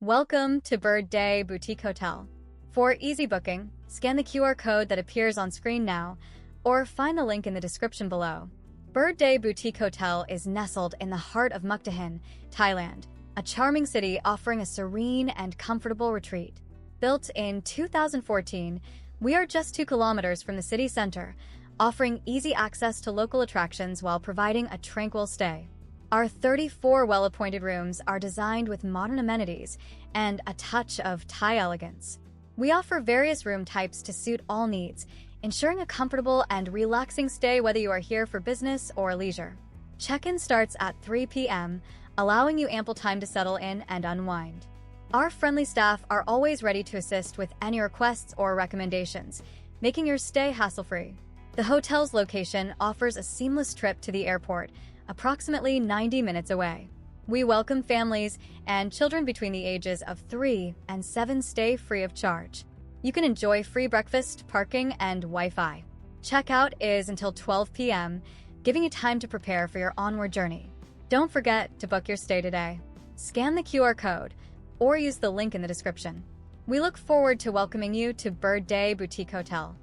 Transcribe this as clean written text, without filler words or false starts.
Welcome to Bird Day Boutique Hotel. For easy booking, scan the QR code that appears on screen now, or find the link in the description below. Bird Day Boutique Hotel is nestled in the heart of Mukdahan, Thailand, a charming city offering a serene and comfortable retreat. Built in 2014, we are just 2 kilometers from the city center, offering easy access to local attractions while providing a tranquil stay. Our 34 well-appointed rooms are designed with modern amenities and a touch of Thai elegance. We offer various room types to suit all needs, ensuring a comfortable and relaxing stay whether you are here for business or leisure. Check-in starts at 3 p.m., allowing you ample time to settle in and unwind. Our friendly staff are always ready to assist with any requests or recommendations, making your stay hassle-free. The hotel's location offers a seamless trip to the airport, approximately 90 minutes away. We welcome families and children between the ages of 3 and 7 stay free of charge. You can enjoy free breakfast, parking, and Wi-Fi. Checkout is until 12 p.m., giving you time to prepare for your onward journey. Don't forget to book your stay today. Scan the QR code or use the link in the description. We look forward to welcoming you to Bird Day Boutique Hotel.